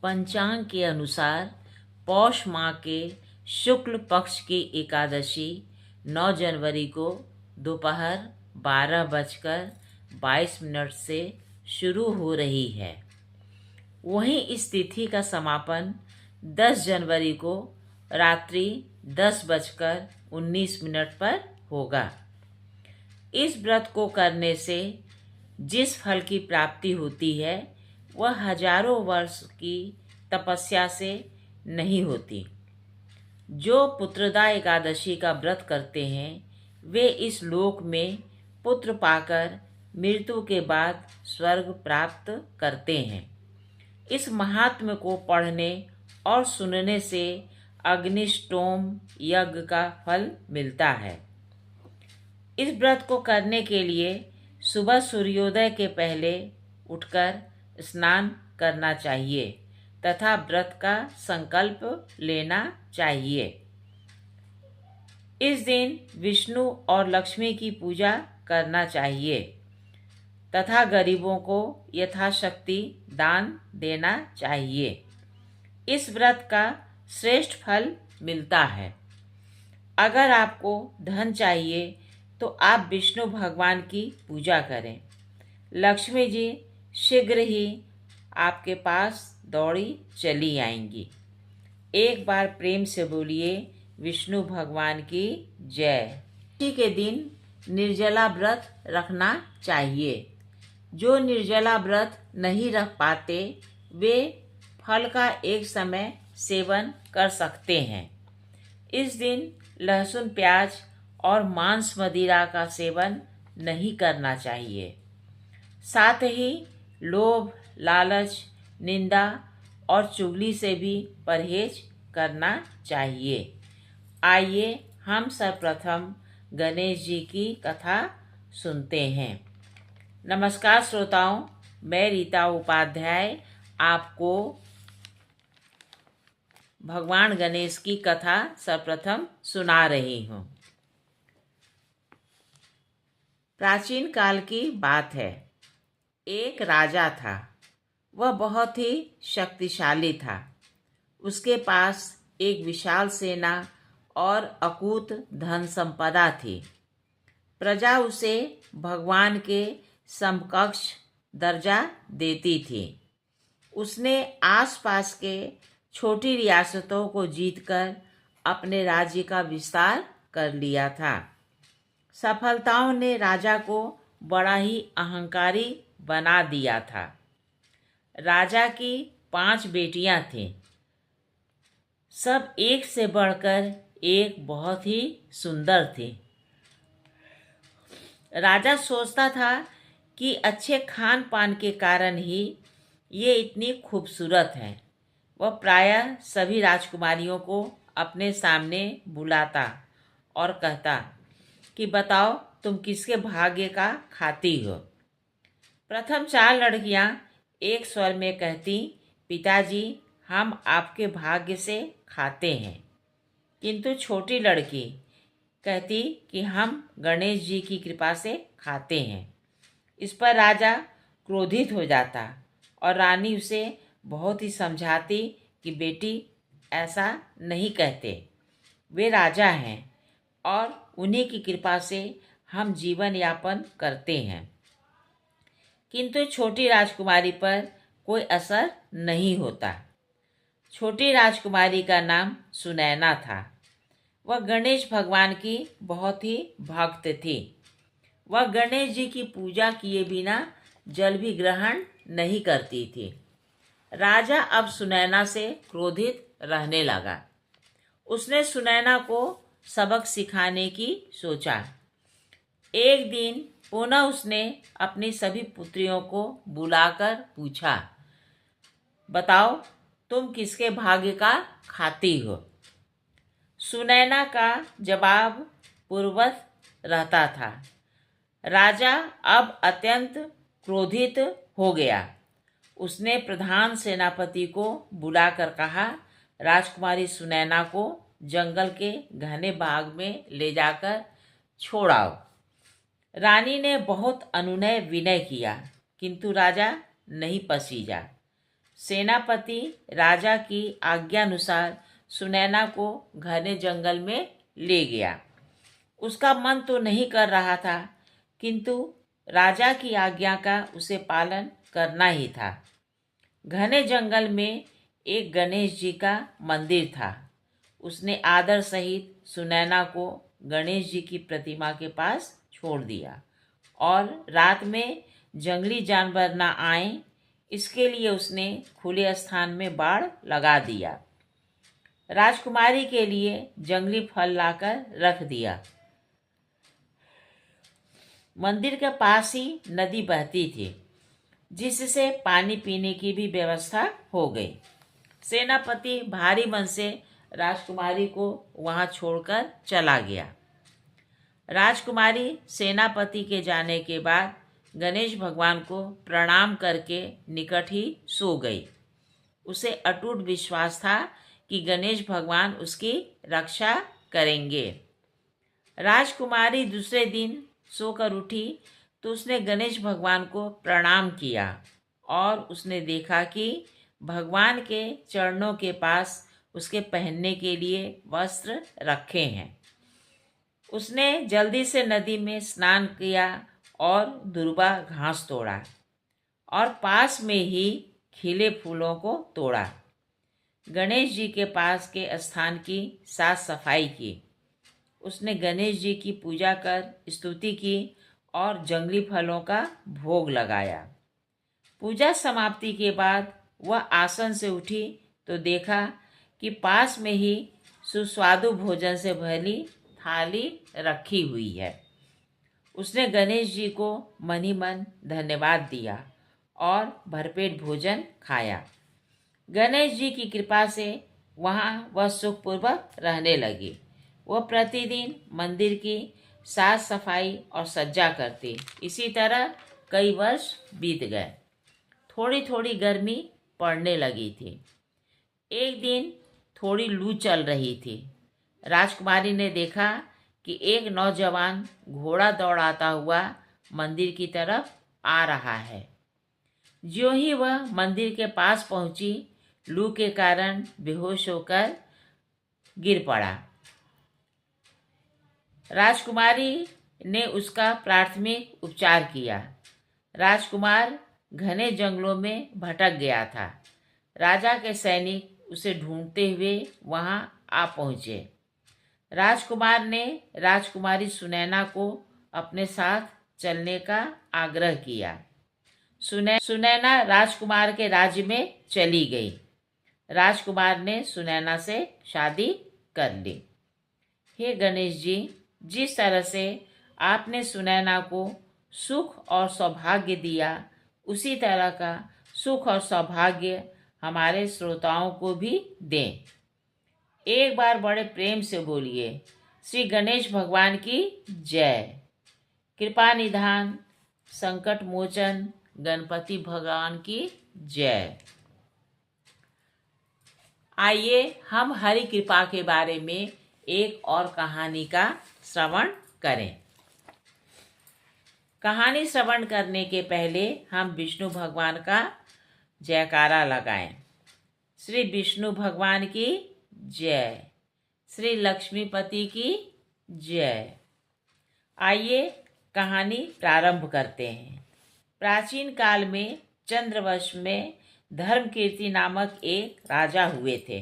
पंचांग के अनुसार पौष माह के शुक्ल पक्ष की एकादशी 9 जनवरी को दोपहर 12:22 से शुरू हो रही है। वहीं इस तिथि का समापन 10 जनवरी को रात्रि 10:19 पर होगा। इस व्रत को करने से जिस फल की प्राप्ति होती है वह हजारों वर्ष की तपस्या से नहीं होती। जो पुत्रदा एकादशी का व्रत करते हैं वे इस लोक में पुत्र पाकर मृत्यु के बाद स्वर्ग प्राप्त करते हैं। इस महात्म्य को पढ़ने और सुनने से अग्निष्टोम यज्ञ का फल मिलता है। इस व्रत को करने के लिए सुबह सूर्योदय के पहले उठकर स्नान करना चाहिए तथा व्रत का संकल्प लेना चाहिए। इस दिन विष्णु और लक्ष्मी की पूजा करना चाहिए तथा गरीबों को यथाशक्ति दान देना चाहिए। इस व्रत का श्रेष्ठ फल मिलता है। अगर आपको धन चाहिए तो आप विष्णु भगवान की पूजा करें। लक्ष्मी जी शीघ्र ही आपके पास दौड़ी चली आएंगी। एक बार प्रेम से बोलिए विष्णु भगवान की जय। छठी के दिन निर्जला व्रत रखना चाहिए। जो निर्जला व्रत नहीं रख पाते वे फल का एक समय सेवन कर सकते हैं। इस दिन लहसुन प्याज और मांस मदिरा का सेवन नहीं करना चाहिए। साथ ही लोभ लालच निंदा और चुगली से भी परहेज करना चाहिए। आइए हम सर्वप्रथम गणेश जी की कथा सुनते हैं। नमस्कार श्रोताओं, मैं रीता उपाध्याय आपको भगवान गणेश की कथा सर्वप्रथम सुना रही हूँ। प्राचीन काल की बात है। एक राजा था। वह बहुत ही शक्तिशाली था। उसके पास एक विशाल सेना और अकूत धन संपदा थी। प्रजा उसे भगवान के समकक्ष दर्जा देती थी। उसने आसपास के छोटी रियासतों को जीतकर अपने राज्य का विस्तार कर लिया था। सफलताओं ने राजा को बड़ा ही अहंकारी बना दिया था। राजा की 5 बेटियां थीं। सब एक से बढ़कर एक बहुत ही सुंदर थी। राजा सोचता था कि अच्छे खान पान के कारण ही ये इतनी खूबसूरत हैं। वह प्रायः सभी राजकुमारियों को अपने सामने बुलाता और कहता कि बताओ तुम किसके भाग्य का खाती हो। प्रथम 4 लड़कियां एक स्वर में कहती, पिताजी हम आपके भाग्य से खाते हैं। किंतु छोटी लड़की कहती कि हम गणेश जी की कृपा से खाते हैं। इस पर राजा क्रोधित हो जाता और रानी उसे बहुत ही समझाती कि बेटी ऐसा नहीं कहते। वे राजा हैं और उन्हीं की कृपा से हम जीवन यापन करते हैं। किंतु छोटी राजकुमारी पर कोई असर नहीं होता। छोटी राजकुमारी का नाम सुनैना था। वह गणेश भगवान की बहुत ही भक्त थी। वह गणेश जी की पूजा किए बिना जल भी ग्रहण नहीं करती थी। राजा अब सुनैना से क्रोधित रहने लगा। उसने सुनैना को सबक सिखाने की सोचा। एक दिन पुनः उसने अपनी सभी पुत्रियों को बुलाकर पूछा, बताओ तुम किसके भाग्य का खाती हो। सुनैना का जवाब पूर्ववत रहता था। राजा अब अत्यंत क्रोधित हो गया। उसने प्रधान सेनापति को बुलाकर कहा, राजकुमारी सुनैना को जंगल के घने बाग में ले जाकर छोड़ाओ। रानी ने बहुत अनुनय विनय किया किंतु राजा नहीं पसीजा। सेनापति राजा की आज्ञानुसार सुनैना को घने जंगल में ले गया। उसका मन तो नहीं कर रहा था, किंतु राजा की आज्ञा का उसे पालन करना ही था। घने जंगल में एक गणेश जी का मंदिर था। उसने आदर सहित सुनैना को गणेश जी की प्रतिमा के पास छोड़ दिया और रात में जंगली जानवर ना आए, इसके लिए उसने खुले स्थान में बाड़ लगा दिया। राजकुमारी के लिए जंगली फल लाकर रख दिया। मंदिर के पास ही नदी बहती थी, जिससे पानी पीने की भी व्यवस्था हो गई। सेनापति भारी मन से राजकुमारी को वहां छोड़कर चला गया। राजकुमारी सेनापति के जाने के बाद गणेश भगवान को प्रणाम करके निकट ही सो गई। उसे अटूट विश्वास था कि गणेश भगवान उसकी रक्षा करेंगे। राजकुमारी दूसरे दिन सोकर उठी तो उसने गणेश भगवान को प्रणाम किया और उसने देखा कि भगवान के चरणों के पास उसके पहनने के लिए वस्त्र रखे हैं। उसने जल्दी से नदी में स्नान किया और दुर्वा घास तोड़ा और पास में ही खिले फूलों को तोड़ा। गणेश जी के पास के स्थान की साफ सफाई की। उसने गणेश जी की पूजा कर स्तुति की और जंगली फलों का भोग लगाया। पूजा समाप्ति के बाद वह आसन से उठी तो देखा कि पास में ही सुस्वादु भोजन से भरी थाली रखी हुई है। उसने गणेश जी को मन ही मन धन्यवाद दिया और भरपेट भोजन खाया। गणेश जी की कृपा से वहाँ वह सुखपूर्वक रहने लगी। वह प्रतिदिन मंदिर की साफ सफाई और सज्जा करती। इसी तरह कई वर्ष बीत गए। थोड़ी थोड़ी गर्मी पड़ने लगी थी। एक दिन थोड़ी लू चल रही थी। राजकुमारी ने देखा कि एक नौजवान घोड़ा दौड़ाता हुआ मंदिर की तरफ आ रहा है। ज्यों ही वह मंदिर के पास पहुंची, लू के कारण बेहोश होकर गिर पड़ा। राजकुमारी ने उसका प्राथमिक उपचार किया। राजकुमार घने जंगलों में भटक गया था। राजा के सैनिक उसे ढूंढते हुए वहां आ पहुंचे। राजकुमार ने राजकुमारी सुनैना को अपने साथ चलने का आग्रह किया। सुनैना राजकुमार के राज्य में चली गई। राजकुमार ने सुनैना से शादी कर ली। हे गणेश जी, जिस तरह से आपने सुनैना को सुख और सौभाग्य दिया, उसी तरह का सुख और सौभाग्य हमारे श्रोताओं को भी दें। एक बार बड़े प्रेम से बोलिए, श्री गणेश भगवान की जय। कृपा निधान संकट मोचन गणपति भगवान की जय। आइए हम हरि कृपा के बारे में एक और कहानी का श्रवण करें। कहानी श्रवण करने के पहले हम विष्णु भगवान का जयकारा लगाएं। श्री विष्णु भगवान की जय। श्री लक्ष्मीपति की जय। आइए कहानी प्रारंभ करते हैं। प्राचीन काल में चंद्रवंश में धर्मकीर्ति नामक एक राजा हुए थे।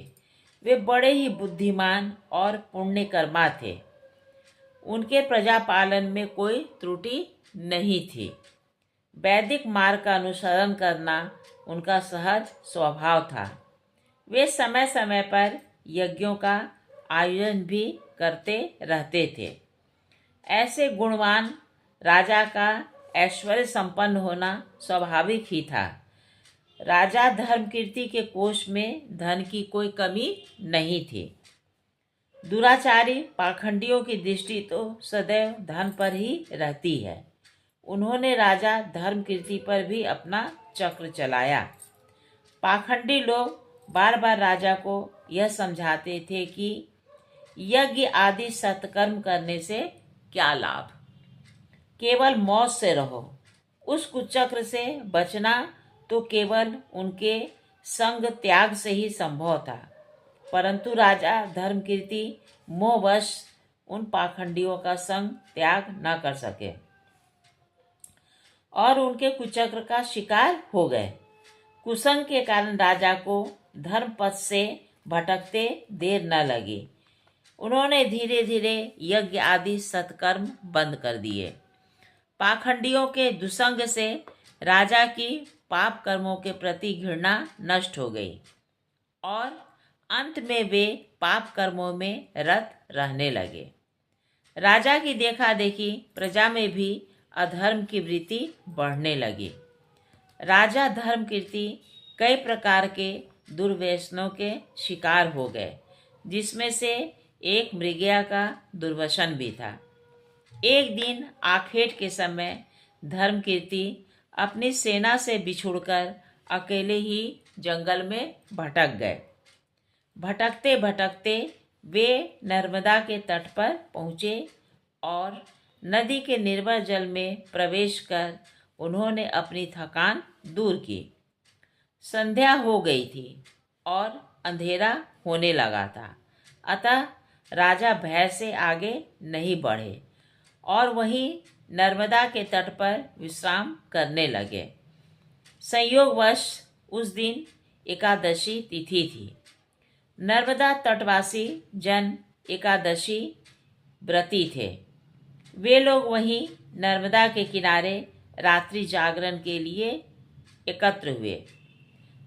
वे बड़े ही बुद्धिमान और पुण्यकर्मा थे। उनके प्रजा पालन में कोई त्रुटि नहीं थी। वैदिक मार्ग का अनुसरण करना उनका सहज स्वभाव था। वे समय समय पर यज्ञों का आयोजन भी करते रहते थे। ऐसे गुणवान राजा का ऐश्वर्य संपन्न होना स्वाभाविक ही था। राजा धर्मकीर्ति के कोष में धन की कोई कमी नहीं थी। दुराचारी पाखंडियों की दृष्टि तो सदैव धन पर ही रहती है। उन्होंने राजा धर्मकीर्ति पर भी अपना चक्र चलाया। पाखंडी लोग बार बार राजा को यह समझाते थे कि यज्ञ आदि सत्कर्म करने से क्या लाभ, केवल मौज से रहो। उस कुचक्र से बचना तो केवल उनके संग त्याग से ही संभव था, परंतु राजा धर्मकीर्ति मोहवश उन पाखंडियों का संग त्याग न कर सके और उनके कुचक्र का शिकार हो गए। कुसंग के कारण राजा को धर्म पथ से भटकते देर न लगी। उन्होंने धीरे धीरे यज्ञ आदि सत्कर्म बंद कर दिए। पाखंडियों के दुसंग से राजा की पाप कर्मों के प्रति घृणा नष्ट हो गई और अंत में वे पाप कर्मों में रत रहने लगे। राजा की देखा देखी प्रजा में भी अधर्म की वृत्ति बढ़ने लगी। राजा धर्मकीर्ति कई प्रकार के दुर्व्यसनों के शिकार हो गए, जिसमें से एक मृगया का दुर्व्यसन भी था। एक दिन आखेट के समय धर्मकीर्ति अपनी सेना से बिछुड़कर अकेले ही जंगल में भटक गए। भटकते भटकते वे नर्मदा के तट पर पहुँचे और नदी के निर्मल जल में प्रवेश कर उन्होंने अपनी थकान दूर की। संध्या हो गई थी और अंधेरा होने लगा था, अतः राजा भय से आगे नहीं बढ़े और वहीं नर्मदा के तट पर विश्राम करने लगे। संयोगवश उस दिन एकादशी तिथि थी। नर्मदा तटवासी जन एकादशी व्रती थे। वे लोग वहीं नर्मदा के किनारे रात्रि जागरण के लिए एकत्र हुए।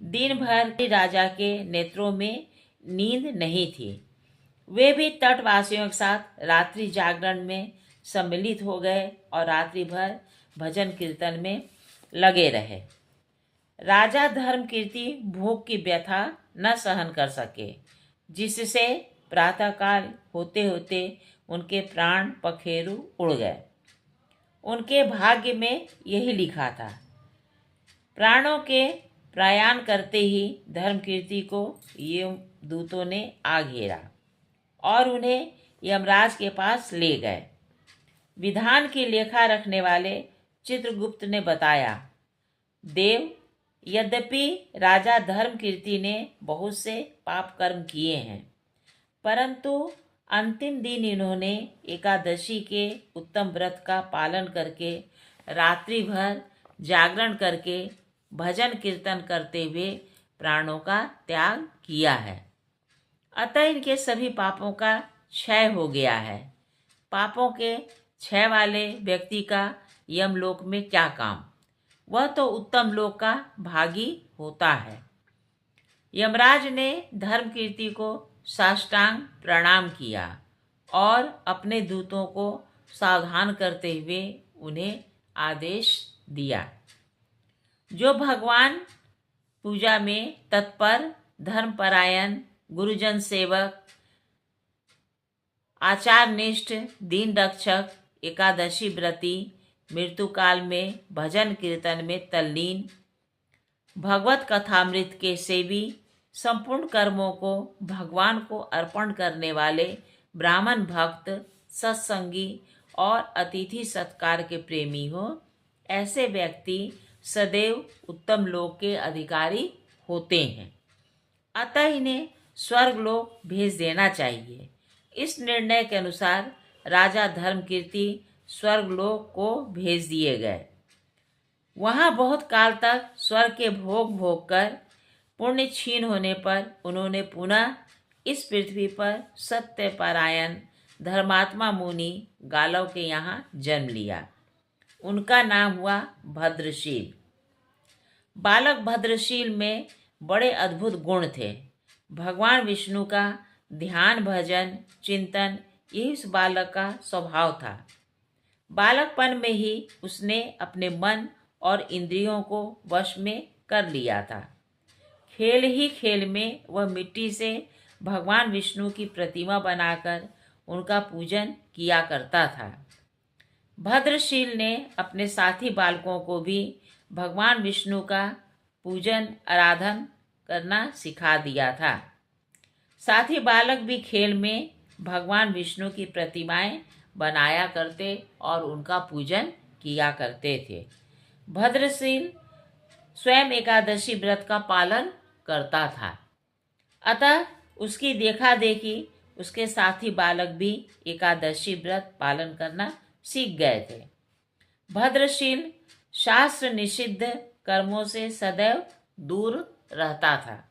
दिन भर राजा के नेत्रों में नींद नहीं थी। वे भी तटवासियों के साथ रात्रि जागरण में सम्मिलित हो गए और रात्रि भर भजन कीर्तन में लगे रहे। राजा धर्मकीर्ति भूख की व्यथा न सहन कर सके, जिससे प्रातःकाल होते होते उनके प्राण पखेरु उड़ गए। उनके भाग्य में यही लिखा था। प्राणों के प्रयाण करते ही धर्मकीर्ति को यमदूतों ने आ घेरा और उन्हें यमराज के पास ले गए। विधान की लेखा रखने वाले चित्रगुप्त ने बताया, देव, यद्यपि राजा धर्मकीर्ति ने बहुत से पाप कर्म किए हैं, परंतु अंतिम दिन इन्होंने एकादशी के उत्तम व्रत का पालन करके रात्रि भर जागरण करके भजन कीर्तन करते हुए प्राणों का त्याग किया है। अतः इनके सभी पापों का क्षय हो गया है। पापों के क्षय वाले व्यक्ति का यमलोक में क्या काम, वह तो उत्तम लोक का भागी होता है। यमराज ने धर्मकीर्ति को साष्टांग प्रणाम किया और अपने दूतों को सावधान करते हुए उन्हें आदेश दिया, जो भगवान पूजा में तत्पर, धर्मपरायण, गुरुजन सेवक, आचारनिष्ठ, दीन रक्षक, एकादशी व्रती, मृत्युकाल में भजन कीर्तन में तल्लीन, भगवत कथामृत के सेवी, संपूर्ण कर्मों को भगवान को अर्पण करने वाले, ब्राह्मण भक्त, सत्संगी और अतिथि सत्कार के प्रेमी हो, ऐसे व्यक्ति सदैव उत्तम लोक के अधिकारी होते हैं। अतः इन्हें स्वर्गलोक भेज देना चाहिए। इस निर्णय के अनुसार राजा धर्मकीर्ति स्वर्गलोक को भेज दिए गए। वहाँ बहुत काल तक स्वर्ग के भोग भोग कर पुण्य क्षीण होने पर उन्होंने पुनः इस पृथ्वी पर सत्यपरायण धर्मात्मा मुनि गालव के यहाँ जन्म लिया। उनका नाम हुआ भद्रशील। बालक भद्रशील में बड़े अद्भुत गुण थे। भगवान विष्णु का ध्यान, भजन, चिंतन यही उस बालक का स्वभाव था। बालकपन में ही उसने अपने मन और इंद्रियों को वश में कर लिया था। खेल ही खेल में वह मिट्टी से भगवान विष्णु की प्रतिमा बनाकर उनका पूजन किया करता था। भद्रशील ने अपने साथी बालकों को भी भगवान विष्णु का पूजन आराधन करना सिखा दिया था। साथी बालक भी खेल में भगवान विष्णु की प्रतिमाएं बनाया करते और उनका पूजन किया करते थे। भद्रशील स्वयं एकादशी व्रत का पालन करता था। अतः उसकी देखा देखी उसके साथी बालक भी एकादशी व्रत पालन करना सीख गए थे। भद्रशील शास्त्र निषिद्ध कर्मों से सदैव दूर रहता था।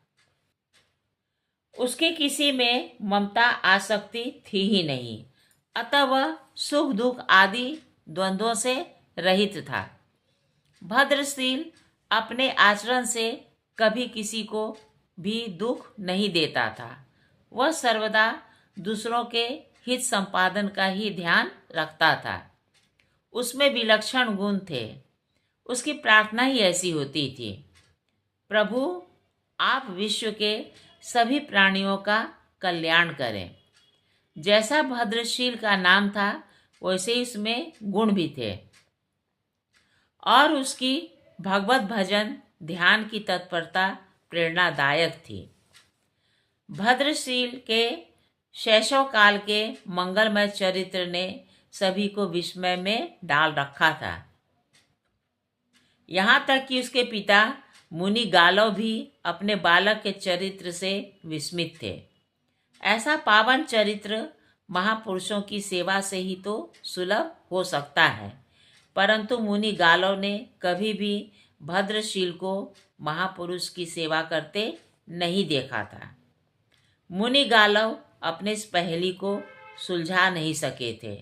उसके किसी में ममता आसक्ति थी ही नहीं, अतः वह सुख दुख आदि द्वंद्वों से रहित था। भद्रशील अपने आचरण से कभी किसी को भी दुख नहीं देता था। वह सर्वदा दूसरों के हित संपादन का ही ध्यान रखता था। उसमें विलक्षण गुण थे। उसकी प्रार्थना ही ऐसी होती थी, प्रभु आप विश्व के सभी प्राणियों का कल्याण करें। जैसा भद्रशील का नाम था वैसे ही इसमें गुण भी थे और उसकी भगवत भजन ध्यान की तत्परता प्रेरणादायक थी। भद्रशील के शैशव काल के मंगलमय चरित्र ने सभी को विस्मय में डाल रखा था। यहाँ तक कि उसके पिता मुनि गालव भी अपने बालक के चरित्र से विस्मित थे। ऐसा पावन चरित्र महापुरुषों की सेवा से ही तो सुलभ हो सकता है, परंतु मुनि गालव ने कभी भी भद्रशील को महापुरुष की सेवा करते नहीं देखा था। मुनि गालव अपने इस पहेली को सुलझा नहीं सके थे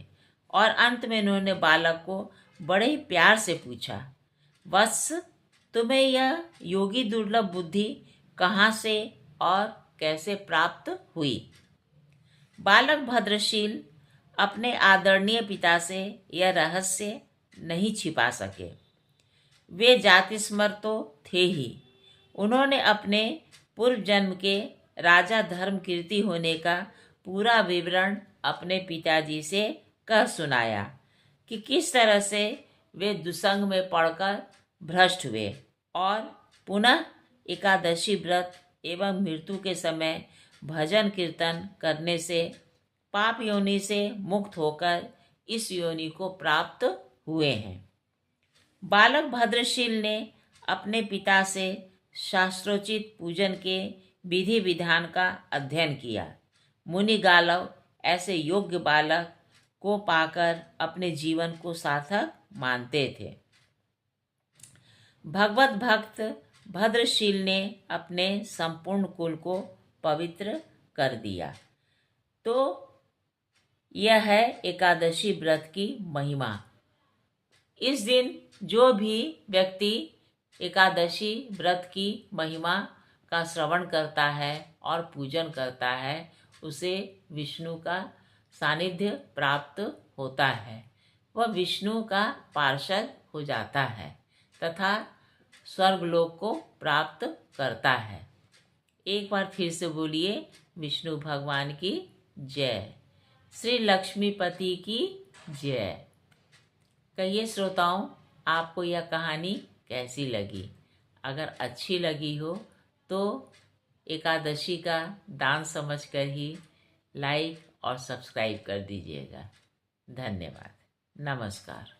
और अंत में उन्होंने बालक को बड़े ही प्यार से पूछा, वत्स तुम्हें यह योगी दुर्लभ बुद्धि कहाँ से और कैसे प्राप्त हुई? बालक भद्रशील अपने आदरणीय पिता से यह रहस्य नहीं छिपा सके। वे जातिस्मर तो थे ही। उन्होंने अपने पूर्व जन्म के राजा धर्म कीर्ति होने का पूरा विवरण अपने पिताजी से कह सुनाया कि किस तरह से वे दुसंग में पड़कर भ्रष्ट हुए और पुनः एकादशी व्रत एवं मृत्यु के समय भजन कीर्तन करने से पाप योनि से मुक्त होकर इस योनि को प्राप्त हुए हैं। बालक भद्रशील ने अपने पिता से शास्त्रोचित पूजन के विधि विधान का अध्ययन किया। मुनि गालव ऐसे योग्य बालक को पाकर अपने जीवन को सार्थक मानते थे। भगवत भक्त भद्रशील ने अपने संपूर्ण कुल को पवित्र कर दिया। तो यह है एकादशी व्रत की महिमा। इस दिन जो भी व्यक्ति एकादशी व्रत की महिमा का श्रवण करता है और पूजन करता है उसे विष्णु का सानिध्य प्राप्त होता है। वह विष्णु का पार्षद हो जाता है तथा स्वर्गलोक को प्राप्त करता है। एक बार फिर से बोलिए, विष्णु भगवान की जय, श्री लक्ष्मीपति की जय। कहिए श्रोताओं, आपको यह कहानी कैसी लगी? अगर अच्छी लगी हो तो एकादशी का दान समझकर ही लाइक और सब्सक्राइब कर दीजिएगा। धन्यवाद। नमस्कार।